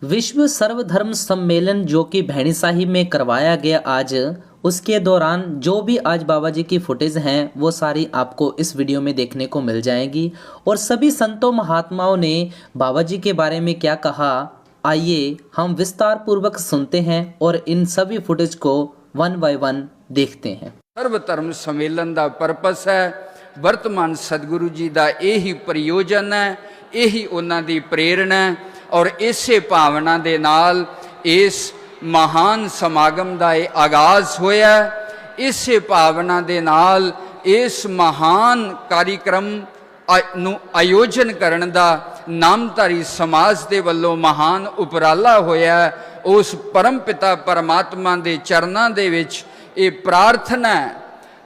विश्व सर्वधर्म सम्मेलन जो कि भैणीसाही में करवाया गया आज, उसके दौरान जो भी आज बाबा जी की फुटेज हैं वो सारी आपको इस वीडियो में देखने को मिल जाएंगी। और सभी संतों महात्माओं ने बाबा जी के बारे में क्या कहा, आइए हम विस्तार पूर्वक सुनते हैं और इन सभी फुटेज को वन बाय वन देखते हैं। सर्व धर्म सम्मेलन का परपस है, वर्तमान सतगुरु जी का यही प्रयोजन है, यही उन्हां दी प्रेरणा है। और इसे भावना दे नाल इस महान समागम का आगाज होया। इसे भावना दे नाल इस महान कार्यक्रम ਨੂੰ आयोजन करने का नामधारी समाज के वल्लों महान उपराला होया। उस परम पिता परमात्मा के चरणों दे विच ये प्रार्थना है,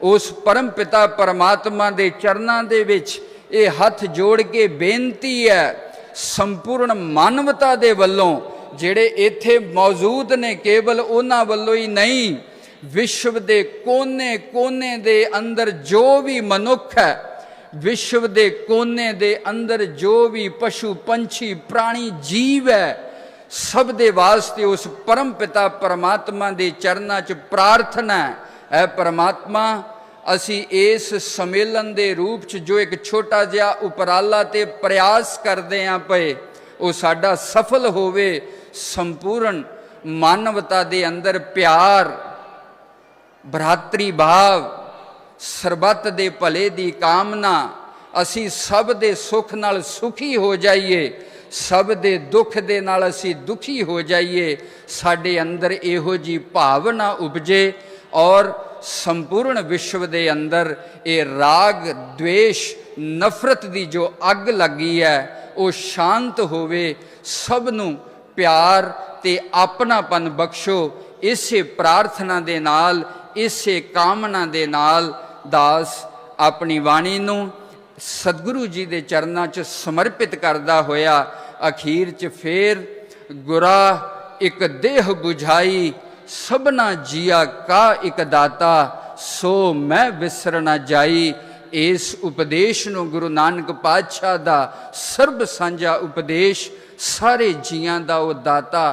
उस परम पिता परमात्मा के चरणों दे विच ये हथ जोड़ के बेनती है संपूर्ण मानवता के वल्लों, जेड़े इत्थे मौजूद ने केवल उन्हां वल्लों ही नहीं, विश्व के कोने कोने दे अंदर जो भी मनुख है, विश्व के कोने दे अंदर जो भी पशु पंछी प्राणी जीव है, सब दे वास्ते उस परम पिता परमात्मा के चरणों च प्रार्थना है। परमात्मा, असी इस सम्मेलन के रूप च जो एक छोटा जिहा उपराला ते प्रयास करते हैं पे, वो साडा सफल होवे। संपूर्ण मानवता के अंदर प्यार, भ्रातरी भाव, सरबत दे भले दी कामना, असी सब दे सुख नाल सुखी हो जाइए, सब दे दुख दे नाल असी दुखी हो जाइए। साडे अंदर इहो जी भावना उपजे और संपूर्ण विश्व दे अंदर ये राग द्वेष नफरत दी जो अग लगी है वो शांत होवे। सबनू प्यार ते अपनापन बख्शो। इसे प्रार्थना दे नाल, इसे कामना दे नाल दास अपनी वाणी नू सतगुरु जी के चरणों च समर्पित करदा होया अखीर च फिर गुरा एक देह बुझाई, सबना जिया का एक दाता, सो मैं विसर ना जाई। इस उपदेश नू गुरु नानक पातशाह दा सर्ब सांझा उपदेश, सारे जियां दा वो दाता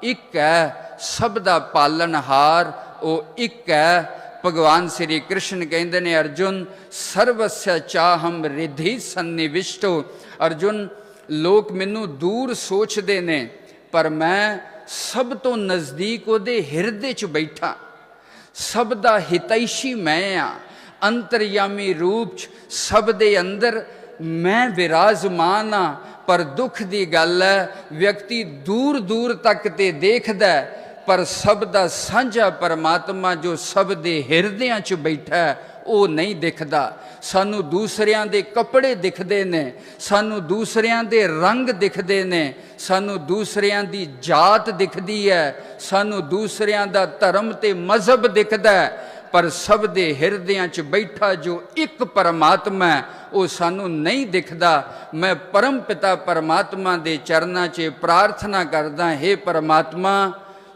एक है, सब दा पालनहार वो एक है। भगवान श्री कृष्ण कहते ने, अर्जुन सर्वस्य चाहम रिद्धि सन्निविष्टो। अर्जुन, लोग मैनू दूर सोचते ने, पर मैं सब तो नज़दीक उहदे हिरदे च बैठा, सब दा हितैषी मैं आ। अंतरयामी रूप च सब दे अंदर मैं विराजमान आ। पर दुख की गल है, व्यक्ति दूर दूर तक ते देखदा है, पर सब दा साझा परमात्मा जो सब दे हिरदियां च बैठा है वो नहीं दिखदा। सानू दूसरियां दे कपड़े दिखते ने, सानू दूसरियां दे रंग दिखते ने, सानू दूसरियां दी जात दिखती है, सानू दूसरियां दा धर्म ते मजहब दिखता है, पर सब दे हिरदियां च बैठा जो एक परमात्मा है वो सानू नहीं दिखदा। मैं परम पिता परमात्मा दे चरणों च प्रार्थना करदा, हे परमात्मा,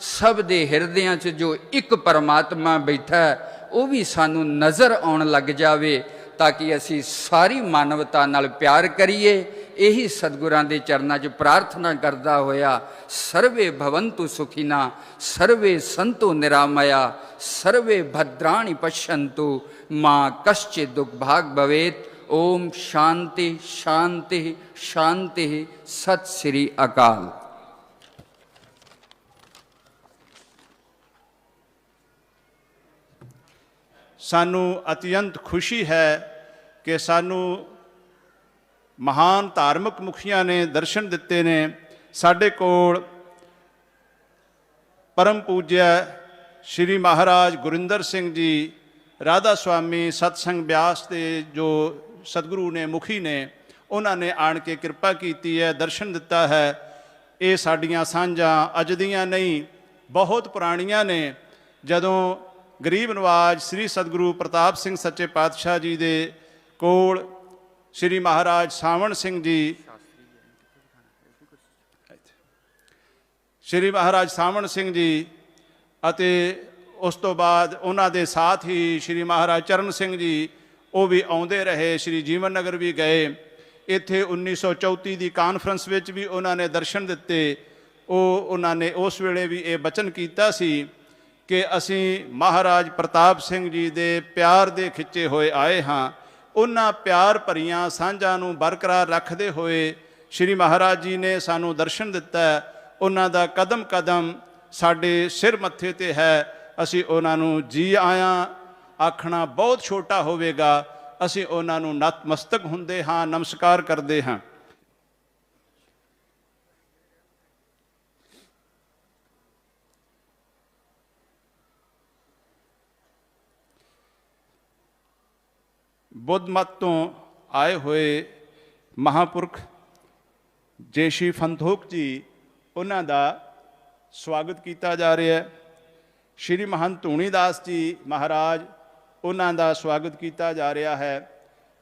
सब दे हिरदियां च जो एक परमात्मा बैठा है वो भी सानू नज़र आउण लग जावे, ताकि असी सारी मानवता नाल प्यार करिए। यही सतगुरां दे चरनां च प्रार्थना करदा होया, सर्वे भवन्तु सुखिना, सर्वे सन्तु निरामया, सर्वे भद्राणि पश्यन्तु, मां कश्चित् दुर्भाग् भवेत्। ओम शांति शांति शांति। सत श्री अकाल। सानू अत्यंत खुशी है कि सानू महान धार्मिक मुखिया ने दर्शन दिते ने। साडे कोल परम पूज्य श्री महाराज गुरिंदर सिंह जी राधा स्वामी सतसंग ब्यास के जो सतगुरु ने मुखी ने, उन्होंने आण के कृपा की है, दर्शन दिता है। ये साड़ियाँ सांझां अज दियां नहीं, बहुत पुरानियां ने। जदों गरीब नवाज श्री सतगुरु प्रताप सिंह सच्चे पातशाह जी दे कोल श्री महाराज सावण सिंह जी, श्री महाराज सावण सिंह जी अते उस तो बाद उन्हां दे साथ ही श्री महाराज चरण सिंह जी, वो भी आउंदे रहे। श्री जीवन नगर भी गए। इत्थे 1934 की कानफ्रेंस विच भी उन्होंने दर्शन दिते। ਉਹਨਾਂ ਨੇ ਉਸ ਵੇਲੇ ਵੀ ਇਹ ਬਚਨ ਕੀਤਾ ਸੀ ਕਿ ਅਸੀਂ ਮਹਾਰਾਜ ਪ੍ਰਤਾਪ ਸਿੰਘ ਜੀ ਦੇ ਪਿਆਰ ਦੇ ਖਿੱਚੇ ਹੋਏ ਆਏ ਹਾਂ। ਉਹਨਾਂ ਪਿਆਰ ਭਰੀਆਂ ਸਾਂਝਾਂ ਨੂੰ ਬਰਕਰਾਰ ਰੱਖਦੇ ਹੋਏ ਸ਼੍ਰੀ ਮਹਾਰਾਜ ਜੀ ਨੇ ਸਾਨੂੰ ਦਰਸ਼ਨ ਦਿੱਤਾ। ਉਹਨਾਂ ਦਾ ਕਦਮ ਕਦਮ ਸਾਡੇ ਸਿਰ ਮੱਥੇ ਤੇ ਹੈ। ਅਸੀਂ ਉਹਨਾਂ ਨੂੰ ਜੀ ਆਇਆਂ ਆਖਣਾ ਬਹੁਤ ਛੋਟਾ ਹੋਵੇਗਾ। ਅਸੀਂ ਉਹਨਾਂ ਨੂੰ ਨਤਮਸਤਕ ਹੁੰਦੇ ਹਾਂ, ਨਮਸਕਾਰ ਕਰਦੇ ਹਾਂ। बुद्ध मत तो आए हुए महापुरख जे श्री फंतोख जी उन्हां दा स्वागत किया जा रहा है। श्री महंत धूणीदास जी महाराज उन्हां दा स्वागत किया जा रहा है।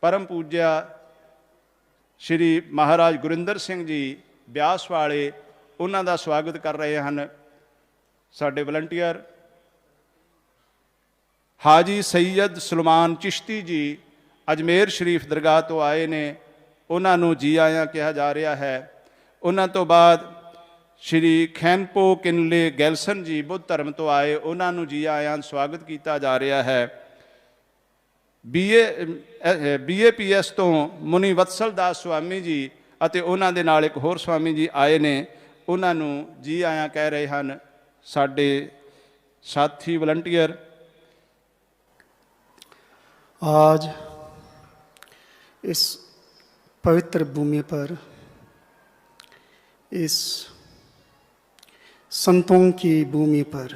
परम पूज्य श्री महाराज गुरिंदर सिंह जी ब्यास वाले उन्हां दा स्वागत कर रहे हैं। साडे वलंटियर हाजी सैयद सुलेमान चिश्ती जी अजमेर शरीफ दरगाह तो आए ने, उन्होंने जी आया कहा जा रहा है। उन्होंने तो बाद श्री खैनपो किनले गैलसन जी बुद्ध धर्म तो आए, उन्होंने जी आया स्वागत किया जा रहा है। BAPS तो मुनि वत्सल दास स्वामी जी अते उन्होंने दे नाल एक होर स्वामी जी आए ने, उन्होंने जी आया कह रहे हैं साडे साथी वलंटियर। आज इस पवित्र भूमि पर इस संतों की भूमि पर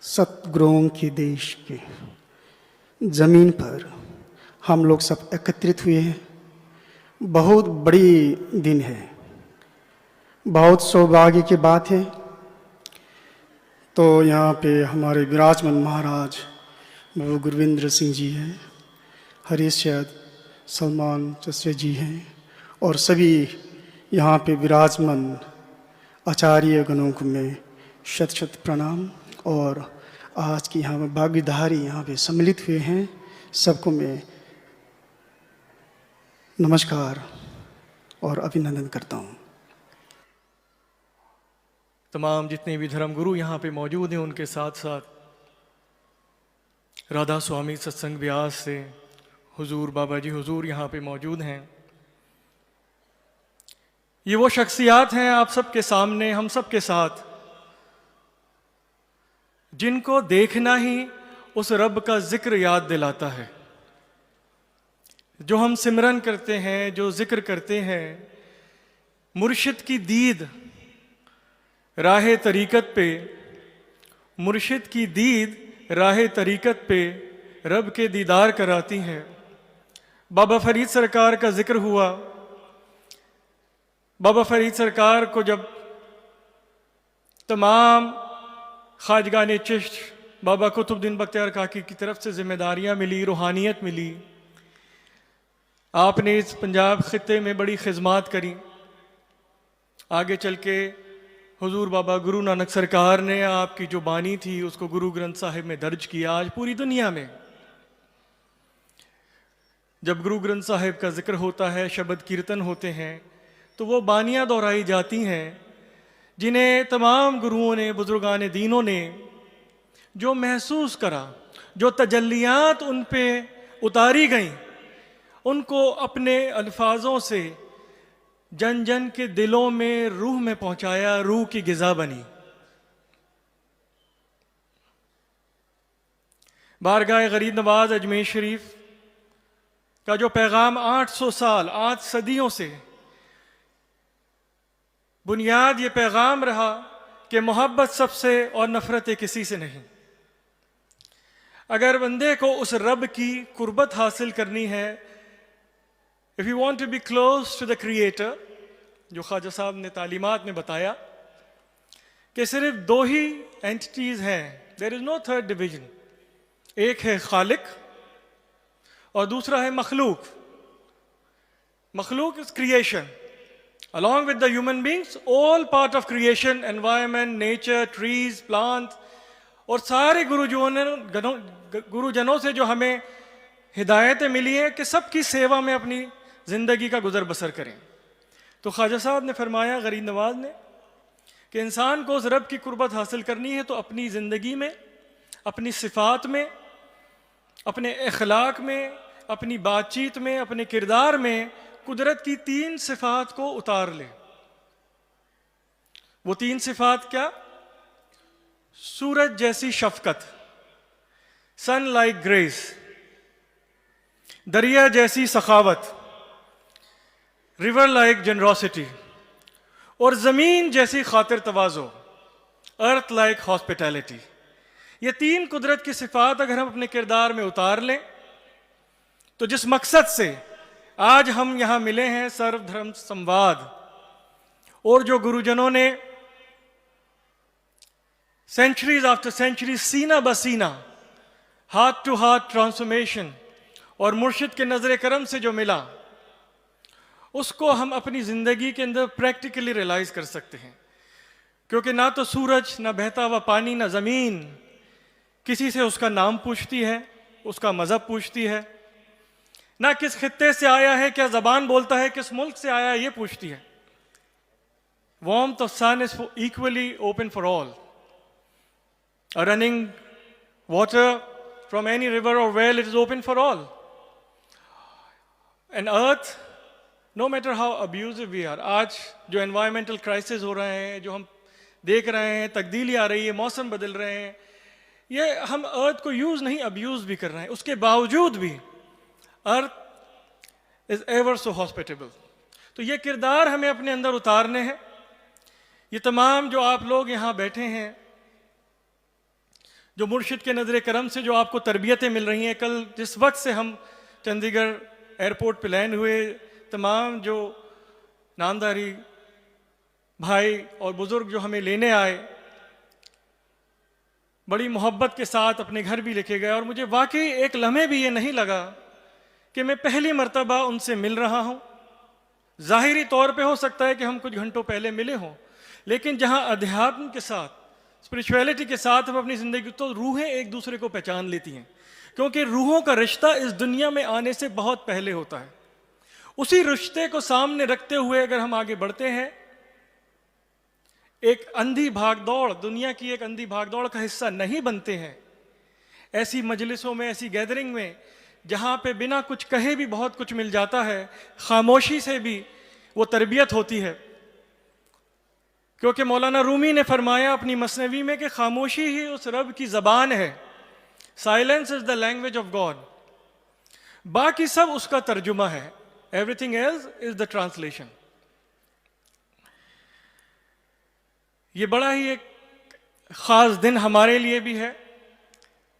सतगुरुओं के देश के ज़मीन पर हम लोग सब एकत्रित हुए हैं। बहुत बड़ी दिन है, बहुत सौभाग्य की बात है। तो यहाँ पे हमारे विराजमान महाराज वो गुरविंदर सिंह जी हैं, हरीशद सलमान चस्से जी हैं और सभी यहाँ पे विराजमान आचार्य गणों को मैं शत शत प्रणाम। और आज की यहाँ में भागीदारी यहाँ पे सम्मिलित हुए हैं, सबको मैं नमस्कार और अभिनंदन करता हूँ। तमाम जितने भी धर्मगुरु यहाँ पे मौजूद हैं, उनके साथ साथ राधा स्वामी सत्संग व्यास से हुजूर बाबा जी हुजूर यहाँ पे मौजूद हैं। ये वो शख्सियात हैं आप सबके सामने, हम सबके साथ, जिनको देखना ही उस रब का जिक्र याद दिलाता है। जो हम सिमरन करते हैं, जो जिक्र करते हैं, मुर्शिद की दीद राह तरीकत पे, मुर्शिद की दीद राह तरीकत पे रब के दीदार कराती हैं। बाबा फरीद सरकार का जिक्र हुआ। बाबा फरीद सरकार को जब तमाम ख्वाजगान चिश्त बाबा कुतुबुद्दीन बख्तियार काकी की तरफ से जिम्मेदारियां मिली, रूहानियत मिली, आपने इस पंजाब खित्ते में बड़ी खिदमत करी। आगे चल के हुजूर बाबा गुरु नानक सरकार ने आपकी जो बानी थी उसको गुरु ग्रंथ साहिब में दर्ज किया। आज पूरी दुनिया में जब गुरु ग्रंथ साहिब का जिक्र होता है, शब्द कीर्तन होते हैं, तो वो बानियाँ दोहराई जाती हैं जिन्हें तमाम गुरुओं ने, बुजुर्गान दीनों ने जो महसूस करा, जो तजल्लियात उन पे उतारी गईं, उनको अपने अल्फाजों से जन जन के दिलों में, रूह में पहुंचाया, रूह की गिज़ा बनी। बारगाह गरीब नवाज अजमेर शरीफ का जो पैगाम 800 साल, 8 सदियों से बुनियाद ये पैगाम रहा कि मोहब्बत सबसे और नफ़रत किसी से नहीं। अगर बंदे को उस रब की कुर्बत हासिल करनी है, if you want to be close to the creator, जो ख्वाजा साहब ने तालीमात में बताया कि सिर्फ 2 ही एंटिटीज़ हैं, there is no third division. एक है खालिक और दूसरा है मखलूक। मखलूक is creation, along with the human beings, all part of creation, environment, nature, trees, plants, और सारे गुरुजनों से जो हमें हिदायतें मिली हैं कि सबकी सेवा में अपनी ज़िंदगी का गुजर बसर करें। तो ख्वाजा साहब ने फरमाया, गरीब नवाज ने, कि इंसान को उस रब की कुर्बत हासिल करनी है तो अपनी ज़िंदगी में, अपनी सिफ़ात में, अपने अखलाक में, अपनी बातचीत में, अपने किरदार में कुदरत की 3 सिफ़ात को उतार ले। वो 3 सिफ़ात क्या? सूरज जैसी शफ़क़त, सन लाइक ग्रेस, दरिया जैसी सखावत, रिवर लाइक जनरोसिटी, और ज़मीन जैसी खातिर तवाज़ो, अर्थ लाइक हॉस्पिटैलिटी। ये 3 कुदरत की सिफ़ात अगर हम अपने किरदार में उतार लें तो जिस मकसद से आज हम यहाँ मिले हैं, सर्वधर्म संवाद, और जो गुरुजनों ने सेंचुरीज आफ्टर सेंचुरी सीना बसीना हार्ट टू हार्ट ट्रांसफॉर्मेशन और मुर्शिद के नजर करम से जो मिला, उसको हम अपनी ज़िंदगी के अंदर प्रैक्टिकली रियलाइज कर सकते हैं। क्योंकि ना तो सूरज, ना बहता हुआ पानी, ना ज़मीन किसी से उसका नाम पूछती है, उसका मज़हब पूछती है, ना किस खित्ते से आया है, क्या ज़बान बोलता है, किस मुल्क से आया है, ये पूछती है। Warmth of sun is equally open for all. A running water from any river or well, it is open for all. And earth, no matter how abusive we are, आज जो environmental crisis हो रहे हैं, जो हम देख रहे हैं, तब्दीली आ रही है, मौसम बदल रहे हैं, ये हम अर्थ को यूज़ नहीं अब्यूज़ भी कर रहे हैं। उसके बावजूद भी earth is ever so hospitable. तो ये किरदार हमें अपने अंदर उतारने हैं। ये तमाम जो आप लोग यहाँ बैठे हैं, जो मुर्शिद के नज़र करम से जो आपको तरबियतें मिल रही हैं, कल जिस वक्त से हम चंडीगढ़ एयरपोर्ट पे लैंड हुए, तमाम जो नामदारी भाई और बुज़ुर्ग जो हमें लेने आए, बड़ी मोहब्बत के साथ अपने घर भी लेके गए, और मुझे वाकई एक लम्हे भी ये नहीं लगा कि मैं पहली मर्तबा उनसे मिल रहा हूँ। ज़ाहिरी तौर पे हो सकता है कि हम कुछ घंटों पहले मिले हों, लेकिन जहाँ अध्यात्म के साथ, स्पिरिचुअलिटी के साथ हम अपनी ज़िंदगी, तो रूहें एक दूसरे को पहचान लेती हैं। क्योंकि रूहों का रिश्ता इस दुनिया में आने से बहुत पहले होता है। उसी रिश्ते को सामने रखते हुए अगर हम आगे बढ़ते हैं, एक अंधी भागदौड़, दुनिया की एक अंधी भागदौड़ का हिस्सा नहीं बनते हैं, ऐसी मजलिसों में, ऐसी गैदरिंग में जहाँ पे बिना कुछ कहे भी बहुत कुछ मिल जाता है, खामोशी से भी वो तरबियत होती है। क्योंकि मौलाना रूमी ने फरमाया अपनी मसनवी में कि खामोशी ही उस रब की ज़बान है। Silence is the language of God. बाकी सब उसका तर्जुमा है। Everything else is the translation. ये बड़ा ही एक ख़ास दिन हमारे लिए भी है,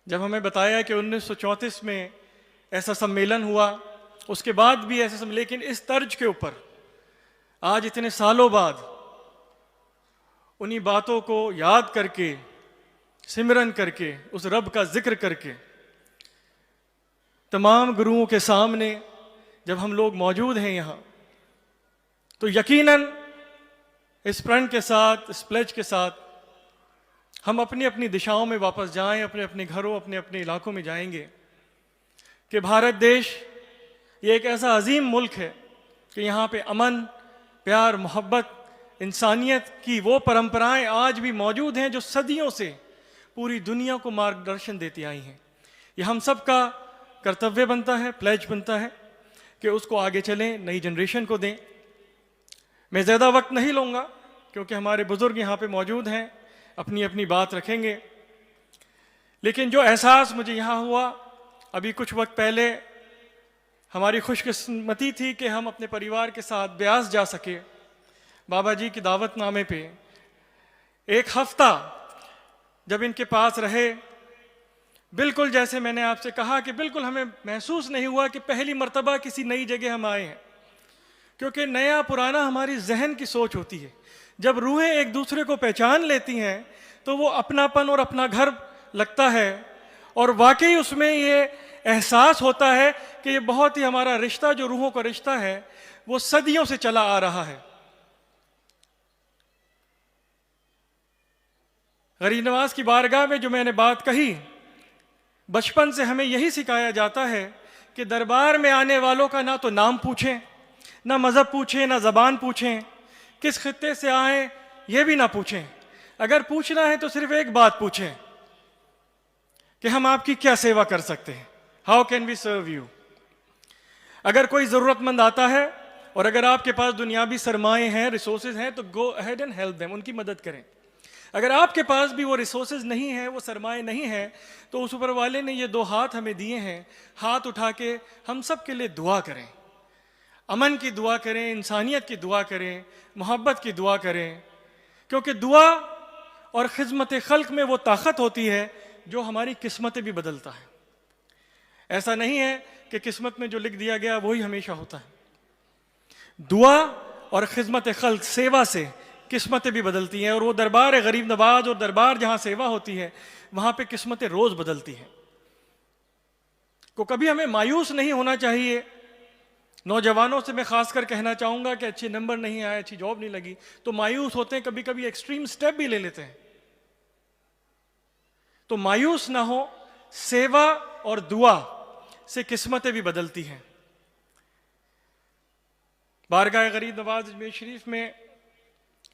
जब हमें बताया कि 1934 में ऐसा सम्मेलन हुआ, उसके बाद भी ऐसा लेकिन इस तर्ज के ऊपर आज इतने सालों बाद उन्हीं बातों को याद करके, सिमरन करके, उस रब का जिक्र करके, तमाम गुरुओं के सामने जब हम लोग मौजूद हैं यहाँ, तो यकीनन इस प्रण के साथ, इस प्लेज के साथ हम अपनी अपनी दिशाओं में वापस जाएं, अपने अपने घरों, अपने अपने इलाकों में जाएंगे कि भारत देश ये एक ऐसा अजीम मुल्क है कि यहाँ पे अमन, प्यार, मोहब्बत, इंसानियत की वो परंपराएं आज भी मौजूद हैं जो सदियों से पूरी दुनिया को मार्गदर्शन देती आई हैं। ये हम सब का कर्तव्य बनता है, प्लेज बनता है कि उसको आगे चलें, नई जनरेशन को दें। मैं ज़्यादा वक्त नहीं लूँगा क्योंकि हमारे बुज़ुर्ग यहाँ पे मौजूद हैं, अपनी अपनी बात रखेंगे। लेकिन जो एहसास मुझे यहाँ हुआ, अभी कुछ वक्त पहले हमारी खुशकिस्मती थी कि हम अपने परिवार के साथ ब्यास जा सके। बाबा जी की दावतनामे पे एक हफ्ता जब इनके पास रहे, बिल्कुल जैसे मैंने आपसे कहा कि बिल्कुल हमें महसूस नहीं हुआ कि पहली मर्तबा किसी नई जगह हम आए हैं। क्योंकि नया पुराना हमारी जहन की सोच होती है। जब रूहें एक दूसरे को पहचान लेती हैं तो वो अपनापन और अपना घर लगता है, और वाकई उसमें ये एहसास होता है कि ये बहुत ही हमारा रिश्ता, जो रूहों का रिश्ता है, वो सदियों से चला आ रहा है। गरीब नवाज की बारगाह में जो मैंने बात कही, बचपन से हमें यही सिखाया जाता है कि दरबार में आने वालों का ना तो नाम पूछें, ना मज़हब पूछें, ना ज़बान पूछें, किस खित्ते से आए, ये भी ना पूछें। अगर पूछना है तो सिर्फ एक बात पूछें कि हम आपकी क्या सेवा कर सकते हैं, how can we serve you. अगर कोई ज़रूरतमंद आता है और अगर आपके पास दुनियावी सरमाए हैं, रिसोर्सेज हैं, तो go ahead and help them, उनकी मदद करें। अगर आपके पास भी वो रिसोर्सेज नहीं है, वो सरमाए नहीं है, तो उस ऊपर वाले ने ये 2 हाथ हमें दिए हैं, हाथ उठा के हम सब के लिए दुआ करें, अमन की दुआ करें, इंसानियत की दुआ करें, मोहब्बत की दुआ करें। क्योंकि दुआ और खिदमत खल्क में वो ताकत होती है जो हमारी किस्मतें भी बदलता है। ऐसा नहीं है कि किस्मत में जो लिख दिया गया वही हमेशा होता है। दुआ और खिदमत खल्क, सेवा से किस्मतें भी बदलती हैं। और वो दरबार गरीब नवाज और दरबार जहाँ सेवा होती है वहाँ पे किस्मतें रोज़ बदलती हैं। को कभी हमें मायूस नहीं होना चाहिए। नौजवानों से मैं खासकर कहना चाहूँगा कि अच्छे नंबर नहीं आए, अच्छी जॉब नहीं लगी, तो मायूस होते हैं, कभी कभी एक्सट्रीम स्टेप भी ले लेते हैं। तो मायूस ना हो, सेवा और दुआ से किस्मतें भी बदलती हैं। बारगाह गरीब नवाज अजमेर शरीफ में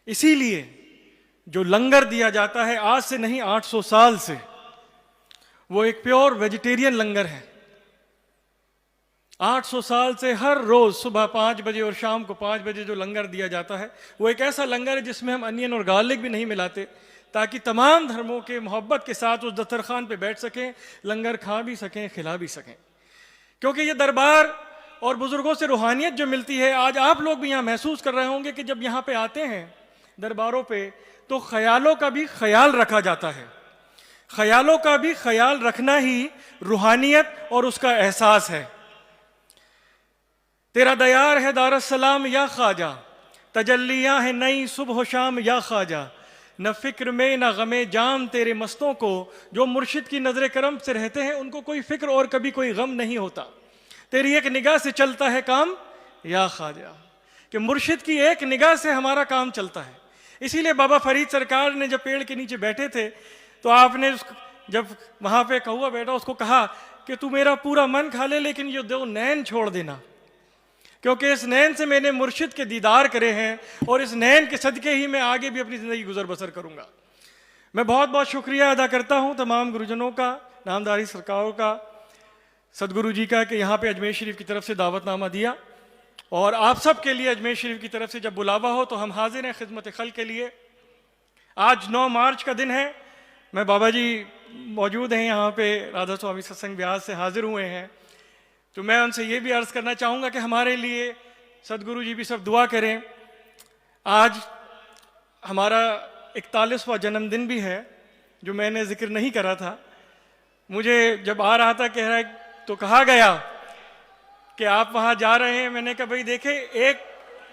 इसीलिए जो लंगर दिया जाता है आज से नहीं 800 साल से, वो एक प्योर वेजिटेरियन लंगर है। 800 साल से हर रोज सुबह 5 बजे और शाम को 5 बजे जो लंगर दिया जाता है वो एक ऐसा लंगर है जिसमें हम अनियन और गार्लिक भी नहीं मिलाते, ताकि तमाम धर्मों के मोहब्बत के साथ उस दस्तरखान पे बैठ सकें, लंगर खा भी सकें, खिला भी सकें। क्योंकि ये दरबार और बुजुर्गों से रूहानियत जो मिलती है, आज आप लोग भी यहाँ महसूस कर रहे होंगे कि जब यहाँ पे आते हैं दरबारों पे तो ख्यालों का भी ख्याल रखा जाता है। ख्यालों का भी ख्याल रखना ही रूहानियत और उसका एहसास है। तेरा दयार है दारुस्सलाम या ख्वाजा, तजल्लियां है नई सुबह शाम या ख्वाजा, न फिक्र में न गमे जाम तेरे मस्तों को, जो मुर्शिद की नजर करम से रहते हैं उनको कोई फिक्र और कभी कोई गम नहीं होता। तेरी एक निगाह से चलता है काम या ख्वाजा, कि मुर्शिद की एक निगाह से हमारा काम चलता है। इसीलिए बाबा फरीद सरकार ने जब पेड़ के नीचे बैठे थे तो आपने जब वहां पे कौवा बैठा उसको कहा कि तू मेरा पूरा मन खा ले लेकिन ये 2 नैन छोड़ देना, क्योंकि इस नैन से मैंने मुर्शिद के दीदार करे हैं और इस नैन के सदके ही मैं आगे भी अपनी ज़िंदगी गुजर बसर करूंगा। मैं बहुत बहुत शुक्रिया अदा करता हूं तमाम गुरुजनों का, नामदारी सरकारों का, सदगुरु जी का, कि यहाँ पे अजमेर शरीफ की तरफ से दावतनामा दिया। और आप सब के लिए अजमेर शरीफ की तरफ से जब बुलावा हो तो हम हाजिर हैं खिदमत खल्क के लिए। आज 9 मार्च का दिन है, मैं बाबा जी मौजूद हैं यहाँ पे, राधा स्वामी सत्संग ब्यास से हाजिर हुए हैं, तो मैं उनसे ये भी अर्ज़ करना चाहूँगा कि हमारे लिए सदगुरु जी भी सब दुआ करें। आज हमारा 41वां जन्मदिन भी है जो मैंने जिक्र नहीं करा था। मुझे जब आ रहा था कह रहा तो कहा गया कि आप वहाँ जा रहे हैं। मैंने कहा भाई देखे, एक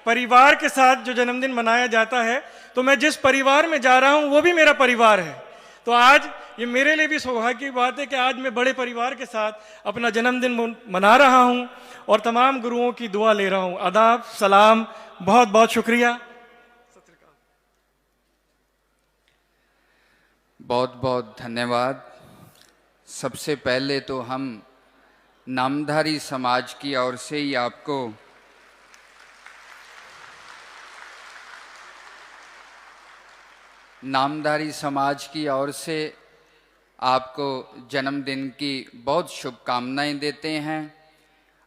परिवार के साथ जो जन्मदिन मनाया जाता है तो मैं जिस परिवार में जा रहा हूँ वो भी मेरा परिवार है। तो आज ये मेरे लिए भी सौभाग्य की बात है कि आज मैं बड़े परिवार के साथ अपना जन्मदिन मना रहा हूँ और तमाम गुरुओं की दुआ ले रहा हूँ। आदाब, सलाम, बहुत बहुत शुक्रिया। बहुत बहुत धन्यवाद। सबसे पहले तो हम नामधारी समाज की ओर से ही आपको नामधारी समाज की ओर से आपको जन्मदिन की बहुत शुभकामनाएं देते हैं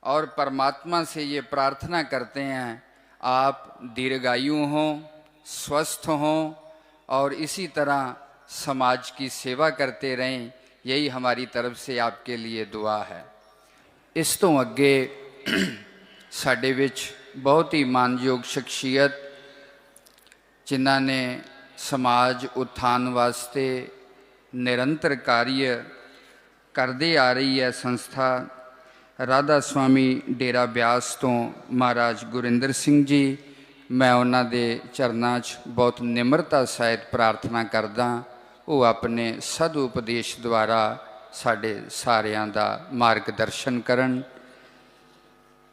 और परमात्मा से ये प्रार्थना करते हैं आप दीर्घायु हों, स्वस्थ हों और इसी तरह समाज की सेवा करते रहें। यही हमारी तरफ से आपके लिए दुआ है। इस तो अगे साडे विच बहुत ही मानयोग शख्सियत जिन्हां ने समाज उत्थान वास्ते निरंतर कार्य करते आ रही है संस्था राधा स्वामी डेरा ब्यास तो महाराज गुरिंदर सिंह जी, मैं उन्हां दे चरनां 'च बहुत निमरता सहित प्रार्थना करदा वो अपने सद उपदेश द्वारा साडे सारियां दा मार्गदर्शन करन।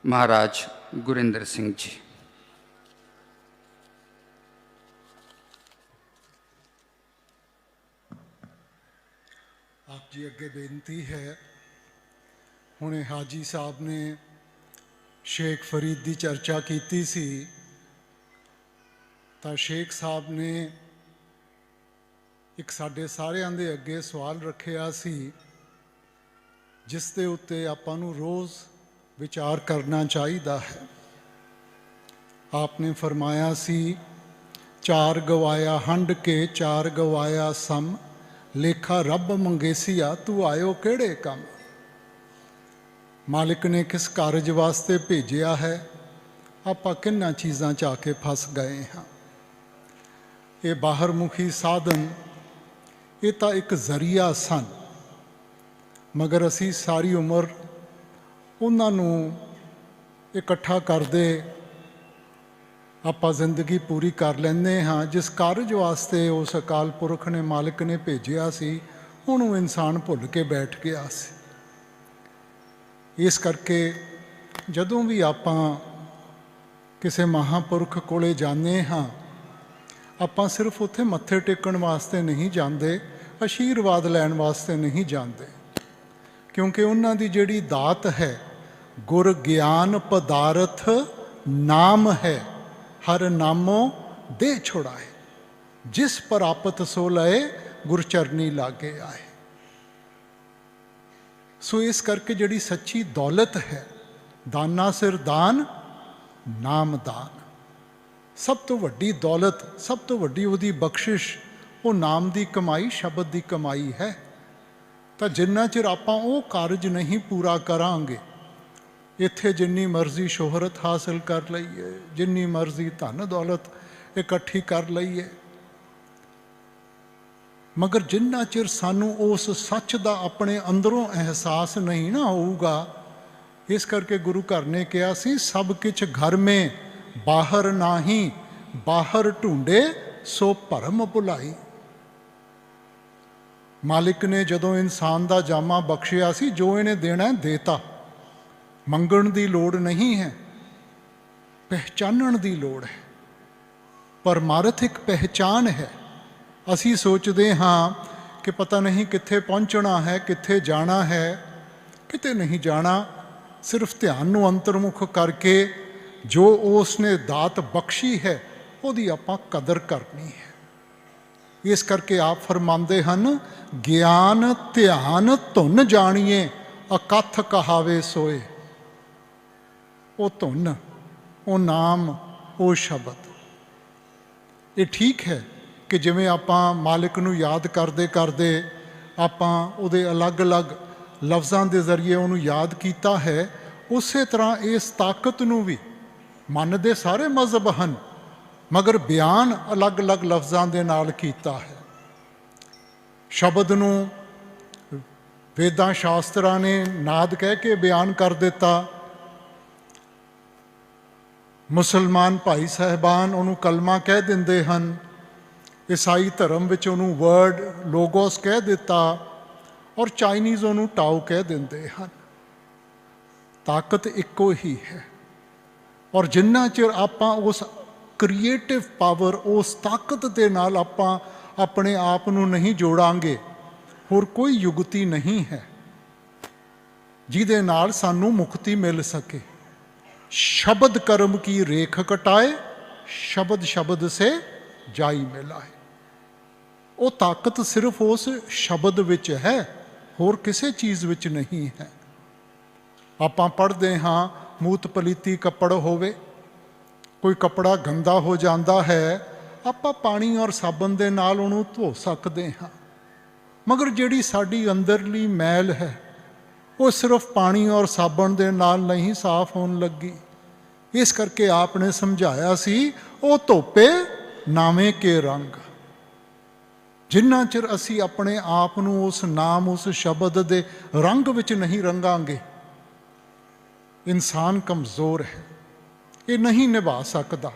महाराज गुरिंदर सिंह जी। आप जी अगे बेनती है, हुणे हाजी साहब ने शेख फरीद की चर्चा की सी, ਤਾਂ ਸ਼ੇਖ ਸਾਹਿਬ ਨੇ ਇੱਕ ਸਾਡੇ ਸਾਰਿਆਂ ਦੇ ਅੱਗੇ ਸਵਾਲ ਰੱਖਿਆ ਸੀ, ਜਿਸ ਦੇ ਉੱਤੇ ਆਪਾਂ ਨੂੰ ਰੋਜ਼ ਵਿਚਾਰ ਕਰਨਾ ਚਾਹੀਦਾ ਹੈ। आपने फरमाया सी, चार गवाया हंड के चार गवाया सम, लेखा रब मंगेसिया तू आयो केड़े कम। मालिक ने किस कारज वास्ते भेजिया है, आपां किन्ना चीज़ां च आके फस गए हाँ। ये बाहर मुखी साधन ये तो एक जरिया सन, मगर असी सारी उम्र उन्हां नूं इकट्ठा करदे ਆਪਾਂ ਜ਼ਿੰਦਗੀ ਪੂਰੀ ਕਰ ਲੈਂਦੇ ਹਾਂ। ਜਿਸ ਕਾਰਜ ਵਾਸਤੇ ਉਸ ਅਕਾਲ ਪੁਰਖ ਨੇ, ਮਾਲਿਕ ਨੇ ਭੇਜਿਆ ਸੀ, ਉਹਨੂੰ ਇਨਸਾਨ ਭੁੱਲ ਕੇ ਬੈਠ ਗਿਆ ਸੀ। ਇਸ ਕਰਕੇ ਜਦੋਂ ਵੀ ਆਪਾਂ ਕਿਸੇ ਮਹਾਂਪੁਰਖ ਕੋਲੇ ਜਾਂਦੇ ਹਾਂ, ਆਪਾਂ ਸਿਰਫ ਉੱਥੇ ਮੱਥੇ ਟੇਕਣ ਵਾਸਤੇ ਨਹੀਂ ਜਾਂਦੇ, ਆਸ਼ੀਰਵਾਦ ਲੈਣ ਵਾਸਤੇ ਨਹੀਂ ਜਾਂਦੇ, ਕਿਉਂਕਿ ਉਹਨਾਂ ਦੀ ਜਿਹੜੀ ਦਾਤ ਹੈ, ਗੁਰ ਗਿਆਨ ਪਦਾਰਥ ਨਾਮ ਹੈ, हर नामो दे छुड़ाए, जिस प्रापत सो लए गुरचरनी लागे आए। सो इस करके जिहड़ी सच्ची दौलत है, दाना सिर दान नाम दान, सब तो वड्डी दौलत, सब तो वड्डी उहदी बख्शिश वो नाम दी कमाई, शब्द दी कमाई है। तो जिन्ना चिर आपां वो कारज नहीं पूरा करांगे, इत्थे जिन्नी मर्जी शोहरत हासिल कर लईए, जिन्नी मर्जी धन दौलत इकट्ठी कर लईए, मगर जिन्ना चिर सानू उस सच का अपने अंदरों एहसास नहीं ना होगा। इस करके गुरु घर ने कहा सी, सब किछ घर में बाहर नाही, बाहर ढूंढे सो भरम भुलाई। मालिक ने जदों इंसान का जामा बख्शिया सी, जो इन्हें देना देता, मंगण की लोड़ नहीं है, पहचानण की लोड़ है। परमार्थिक पहचान है। असी सोचते हाँ कि पता नहीं कित्थे पहुँचना है, कित्थे जाना है, किते नहीं जाना। सिर्फ ध्यान नूं अंतर्मुख करके जो उसने दात बख्शी है, उहदी आपां कदर करनी है। इस करके आप फरमांदे हन, ज्ञान ध्यान धुन जाणीए, अकथ कहावे सोए। वो धुन, वो नाम, वो शब्द, ये ठीक है कि जिमें आपां मालिक नूं याद करदे करदे आपां उहदे अलग अलग लफ्ज़ां दे जरिए उहनूं याद कीता है, उस तरह इस ताकत नूं भी मनदे सारे मज़हब हन, मगर बयान अलग अलग लफ्ज़ां दे नाल कीता है। शब्द नूं वेदां शास्त्रां ने नाद कह के बयान कर दिता। मुसलमान भाई साहबान उन्होंने कलमा कह देंदे हन, ईसाई धर्म विच उन्होंने वर्ड लोगोस कह दिता, और चाइनीज़ उन्होंने टाओ कह देंदे हन। ताकत इक्को ही है। और जिन्ना चिर आपां उस क्रिएटिव पावर, उस ताकत दे नाल आपां अपने आप नूं नहीं जोड़ांगे, होर कोई युगती नहीं है जिहदे नाल सानू मुक्ति मिल सके। शब्द कर्म की रेख कटाए, शब्द शब्द से जाई मिलाए। वो ताकत सिर्फ उस शब्द विच है, होर किसी चीज़ विच नहीं है। आपां पढ़दे हाँ, मूत पलीती कपड़ होवे, कोई कपड़ा गंदा हो जाता है, आपां पानी और साबन दे नाल उहनूं धो सकते हाँ, मगर जिहड़ी साडी अंदरली मैल है, वो सिर्फ पानी और साबन दे नाल नहीं साफ होने लगी। इस करके आपने समझाया सी, वो धोपे नामे के रंग। जिन्ना चिर असी अपने आप नूं उस नाम, उस शब्द दे रंग विच नहीं रंगांगे, इंसान कमज़ोर है, ये नहीं निभा सकता।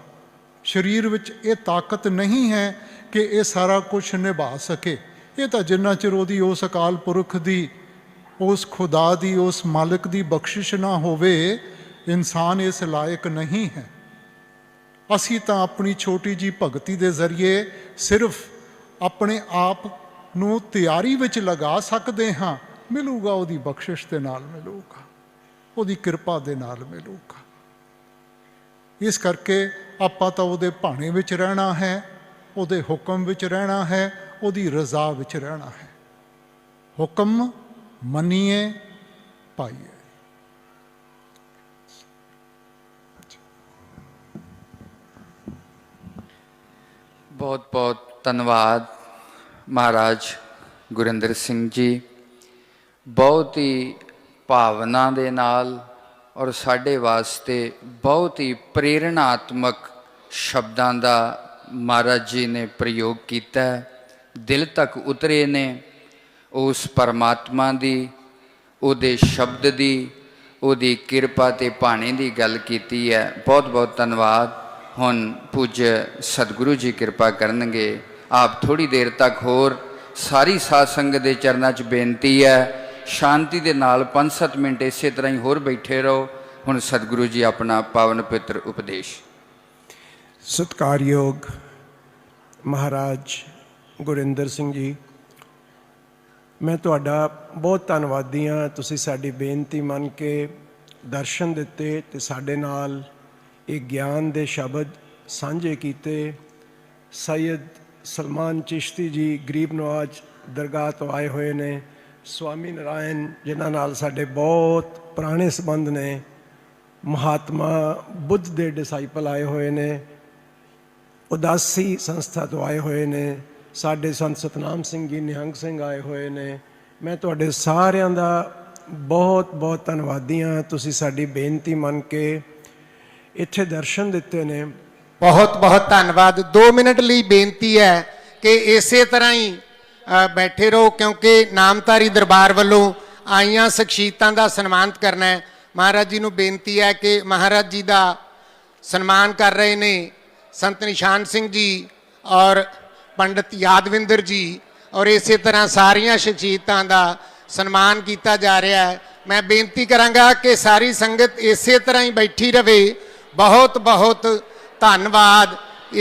शरीर विच ये ताकत नहीं है कि ये सारा कुछ निभा सके। ये तो जिन्ना चिर उहदी उस अकाल पुरख दी, उस खुदा दी, उस मालिक दी बख्शिश ना होवे, इंसान इस लायक नहीं है। असी तो अपनी छोटी जी भगती दे जरिए सिर्फ अपने आप नूं तैयारी विच लगा सकते हाँ, मिलूगा उहदी बख्शिश दे नाल मिलूगा, उहदी किरपा दे नाल मिलूगा। ਇਸ ਕਰਕੇ ਆਪਾਂ ਤਾਂ ਉਹਦੇ ਭਾਣੇ ਵਿੱਚ ਰਹਿਣਾ ਹੈ, ਉਹਦੇ ਹੁਕਮ ਵਿੱਚ ਰਹਿਣਾ ਹੈ, ਉਹਦੀ ਰਜ਼ਾ ਵਿੱਚ ਰਹਿਣਾ ਹੈ। ਹੁਕਮ ਮੰਨੀਏ ਪਾਈਏ। ਬਹੁਤ ਬਹੁਤ ਧੰਨਵਾਦ ਮਹਾਰਾਜ ਗੁਰਿੰਦਰ ਸਿੰਘ ਜੀ। ਬਹੁਤ ਹੀ ਭਾਵਨਾ ਦੇ ਨਾਲ ਔਰ ਸਾਡੇ ਵਾਸਤੇ ਬਹੁਤ ਹੀ ਪ੍ਰੇਰਣਾਤਮਕ ਸ਼ਬਦਾਂ ਦਾ ਮਹਾਰਾਜ ਜੀ ਨੇ ਪ੍ਰਯੋਗ ਕੀਤਾ, ਦਿਲ ਤੱਕ ਉਤਰੇ ਨੇ। ਉਸ ਪਰਮਾਤਮਾ ਦੀ, ਉਹਦੇ ਸ਼ਬਦ ਦੀ, ਉਹਦੀ ਕਿਰਪਾ ਤੇ ਭਾਣੇ ਦੀ ਗੱਲ ਕੀਤੀ ਹੈ। ਬਹੁਤ ਬਹੁਤ ਧੰਨਵਾਦ। ਹੁਣ ਪੂज्य ਸਤਿਗੁਰੂ ਜੀ ਕਿਰਪਾ ਕਰਨਗੇ। ਆਪ ਥੋੜੀ ਦੇਰ ਤੱਕ ਹੋਰ ਸਾਰੀ ਸਾਧ ਸੰਗਤ ਦੇ ਚਰਨਾਂ 'ਚ ਬੇਨਤੀ ਹੈ, ਸ਼ਾਂਤੀ ਦੇ ਨਾਲ 5-7 ਮਿੰਟ ਇਸੇ ਤਰ੍ਹਾਂ ਹੀ ਹੋਰ ਬੈਠੇ ਰਹੋ। ਹੁਣ ਸਤਿਗੁਰੂ ਜੀ ਆਪਣਾ ਪਾਵਨ ਪਵਿੱਤਰ ਉਪਦੇਸ਼। ਸਤਿਕਾਰਯੋਗ ਮਹਾਰਾਜ ਗੁਰਿੰਦਰ ਸਿੰਘ ਜੀ, ਮੈਂ ਤੁਹਾਡਾ ਬਹੁਤ ਧੰਨਵਾਦੀ ਹਾਂ। ਤੁਸੀਂ ਸਾਡੀ ਬੇਨਤੀ ਮੰਨ ਕੇ ਦਰਸ਼ਨ ਦਿੱਤੇ ਤੇ ਸਾਡੇ ਨਾਲ ਇਹ ਗਿਆਨ ਦੇ ਸ਼ਬਦ ਸਾਂਝੇ ਕੀਤੇ। ਸੈਯਦ ਸਲਮਾਨ ਚਿਸ਼ਤੀ ਜੀ ਗਰੀਬ ਨਵਾਜ ਦਰਗਾਹ ਤੋਂ ਆਏ ਹੋਏ ਨੇ। ਸਵਾਮੀ ਨਾਰਾਇਣ ਜਿਨ੍ਹਾਂ ਨਾਲ ਸਾਡੇ ਬਹੁਤ ਪੁਰਾਣੇ ਸੰਬੰਧ ਨੇ। ਮਹਾਤਮਾ ਬੁੱਧ ਦੇ ਡਿਸਾਈਪਲ ਆਏ ਹੋਏ ਨੇ। ਉਦਾਸੀ ਸੰਸਥਾ ਤੋਂ ਆਏ ਹੋਏ ਨੇ। ਸਾਡੇ ਸੰਤ ਸਤਨਾਮ ਸਿੰਘ ਜੀ, ਨਿਹੰਗ ਸਿੰਘ ਆਏ ਹੋਏ ਨੇ। ਮੈਂ ਤੁਹਾਡੇ ਸਾਰਿਆਂ ਦਾ ਬਹੁਤ ਬਹੁਤ ਧੰਨਵਾਦੀ ਹਾਂ। ਤੁਸੀਂ ਸਾਡੀ ਬੇਨਤੀ ਮੰਨ ਕੇ ਇੱਥੇ ਦਰਸ਼ਨ ਦਿੱਤੇ ਨੇ। ਬਹੁਤ ਬਹੁਤ ਧੰਨਵਾਦ। 2 ਮਿੰਟ ਲਈ ਬੇਨਤੀ ਹੈ ਕਿ ਇਸੇ ਤਰ੍ਹਾਂ ਹੀ ਬੈਠੇ ਰਹੋ, ਕਿਉਂਕਿ ਨਾਮਧਾਰੀ ਦਰਬਾਰ ਵੱਲੋਂ ਆਈਆਂ ਸ਼ਖਸੀਅਤਾਂ ਦਾ ਸਨਮਾਨਿਤ ਕਰਨਾ ਹੈ। ਮਹਾਰਾਜ ਜੀ ਨੂੰ ਬੇਨਤੀ ਹੈ ਕਿ ਮਹਾਰਾਜ ਜੀ ਦਾ ਸਨਮਾਨ ਕਰ ਰਹੇ ਨੇ ਸੰਤ ਨਿਸ਼ਾਨ ਸਿੰਘ ਜੀ ਔਰ ਪੰਡਿਤ ਯਾਦਵਿੰਦਰ ਜੀ, ਔਰ ਇਸੇ ਤਰ੍ਹਾਂ ਸਾਰੀਆਂ ਸ਼ਖਸੀਅਤਾਂ ਦਾ ਸਨਮਾਨ ਕੀਤਾ ਜਾ ਰਿਹਾ ਹੈ। ਮੈਂ ਬੇਨਤੀ ਕਰਾਂਗਾ ਕਿ ਸਾਰੀ ਸੰਗਤ ਇਸੇ ਤਰ੍ਹਾਂ ਹੀ ਬੈਠੀ ਰਹੇ। ਬਹੁਤ ਬਹੁਤ ਧੰਨਵਾਦ।